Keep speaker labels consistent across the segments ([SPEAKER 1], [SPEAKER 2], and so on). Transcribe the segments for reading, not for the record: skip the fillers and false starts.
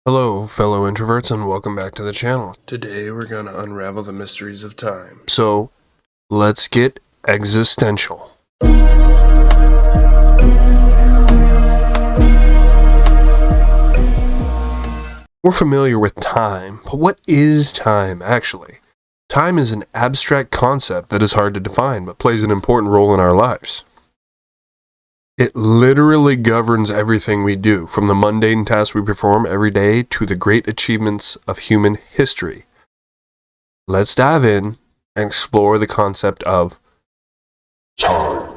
[SPEAKER 1] Hello, fellow introverts, and welcome back to the channel. Today we're going to unravel the mysteries of time. So, let's get existential. We're familiar with time, but what is time actually? Time is an abstract concept that is hard to define, but plays an important role in our lives. It literally governs everything we do, from the mundane tasks we perform every day to the great achievements of human history. Let's dive in and explore the concept of time.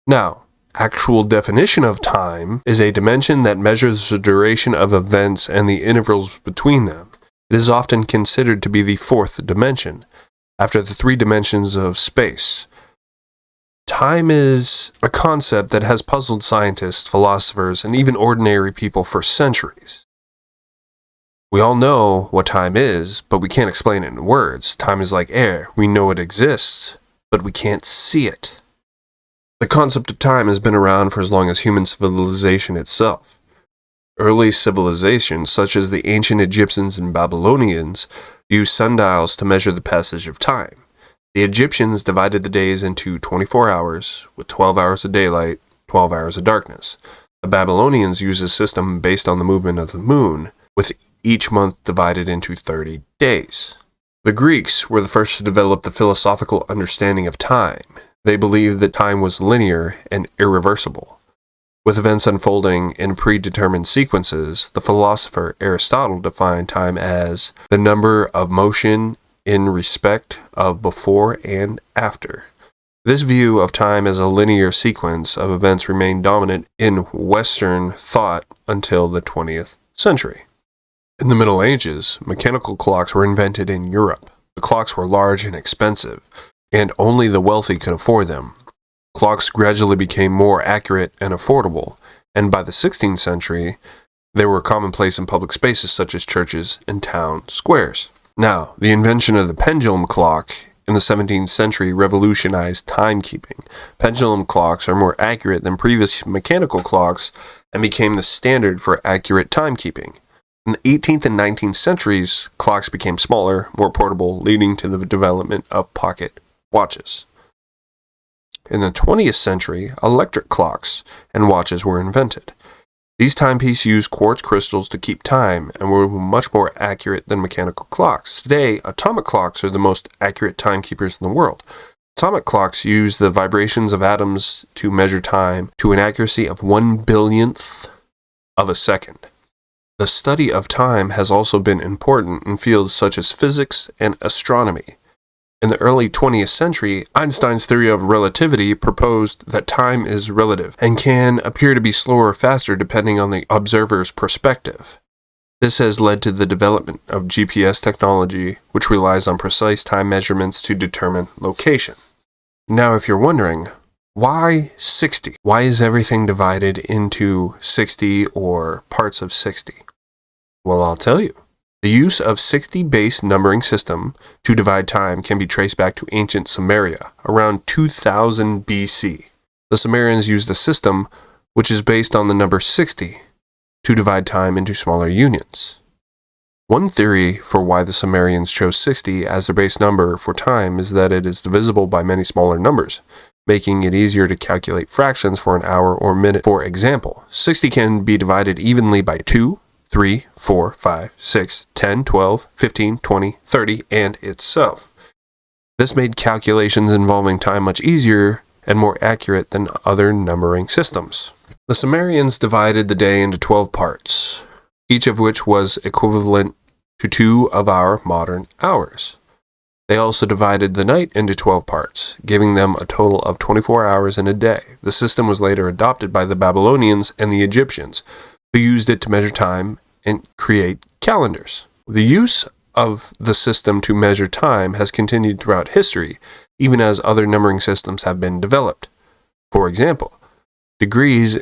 [SPEAKER 1] Now, actual definition of time is a dimension that measures the duration of events and the intervals between them. It is often considered to be the fourth dimension, after the three dimensions of space. Time is a concept that has puzzled scientists, philosophers, and even ordinary people for centuries. We all know what time is, but we can't explain it in words. Time is like air. We know it exists, but we can't see it. The concept of time has been around for as long as human civilization itself. Early civilizations, such as the ancient Egyptians and Babylonians, used sundials to measure the passage of time. The Egyptians divided the days into 24 hours, with 12 hours of daylight, 12 hours of darkness. The Babylonians used a system based on the movement of the moon, with each month divided into 30 days. The Greeks were the first to develop the philosophical understanding of time. They believed that time was linear and irreversible. With events unfolding in predetermined sequences, the philosopher Aristotle defined time as the number of motion in respect of before and after. This view of time as a linear sequence of events remained dominant in Western thought until the 20th century. In the Middle Ages, mechanical clocks were invented in Europe. The clocks were large and expensive, and only the wealthy could afford them. Clocks gradually became more accurate and affordable, and by the 16th century, they were commonplace in public spaces such as churches and town squares. Now, the invention of the pendulum clock in the 17th century revolutionized timekeeping. Pendulum clocks are more accurate than previous mechanical clocks and became the standard for accurate timekeeping. In the 18th and 19th centuries, clocks became smaller, more portable, leading to the development of pocket watches. In the 20th century, electric clocks and watches were invented. These timepieces used quartz crystals to keep time and were much more accurate than mechanical clocks. Today, atomic clocks are the most accurate timekeepers in the world. Atomic clocks use the vibrations of atoms to measure time to an accuracy of 1/billionth of a second. The study of time has also been important in fields such as physics and astronomy. In the early 20th century, Einstein's theory of relativity proposed that time is relative and can appear to be slower or faster depending on the observer's perspective. This has led to the development of GPS technology, which relies on precise time measurements to determine location. Now, if you're wondering, why 60? Why is everything divided into 60 or parts of 60? Well, I'll tell you. The use of 60-base numbering system to divide time can be traced back to ancient Sumeria, around 2000 BC. The Sumerians used a system which is based on the number 60 to divide time into smaller unions. One theory for why the Sumerians chose 60 as their base number for time is that it is divisible by many smaller numbers, making it easier to calculate fractions for an hour or minute. For example, 60 can be divided evenly by 2, 3, 4, 5, 6, 10, 12, 15, 20, 30, and itself. This made calculations involving time much easier and more accurate than other numbering systems. The Sumerians divided the day into 12 parts, each of which was equivalent to 2 of our modern hours. They also divided the night into 12 parts, giving them a total of 24 hours in a day. The system was later adopted by the Babylonians and the Egyptians, who used it to measure time and create calendars. The use of the system to measure time has continued throughout history, even as other numbering systems have been developed. For example, degrees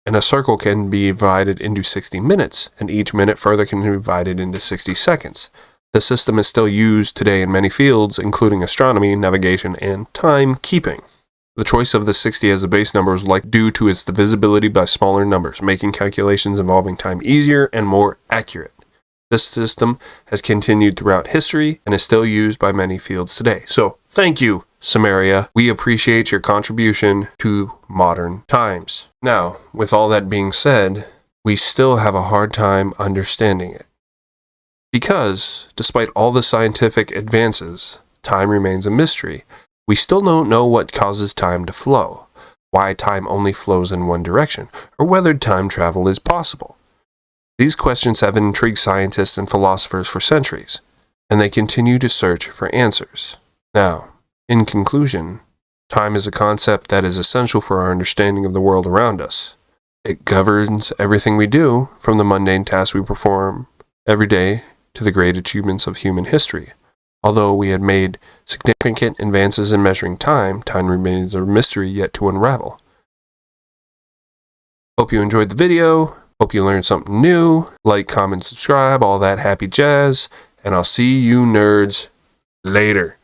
[SPEAKER 1] in a circle can be divided into 60 minutes, and each minute further can be divided into 60 seconds. The system is still used today in many fields, including astronomy, navigation, and timekeeping. The choice of the 60 as a base number was likely due to its divisibility by smaller numbers, making calculations involving time easier and more accurate. This system has continued throughout history and is still used by many fields today. So, thank you, Samaria. We appreciate your contribution to modern times. Now, with all that being said, we still have a hard time understanding it. Because, despite all the scientific advances, time remains a mystery. We still don't know what causes time to flow, why time only flows in one direction, or whether time travel is possible. These questions have intrigued scientists and philosophers for centuries, and they continue to search for answers. Now, in conclusion, time is a concept that is essential for our understanding of the world around us. It governs everything we do, from the mundane tasks we perform every day to the great achievements of human history. Although we had made significant advances in measuring time, time remains a mystery yet to unravel. Hope you enjoyed the video. Hope you learned something new. Like, comment, subscribe, all that happy jazz. And I'll see you nerds later.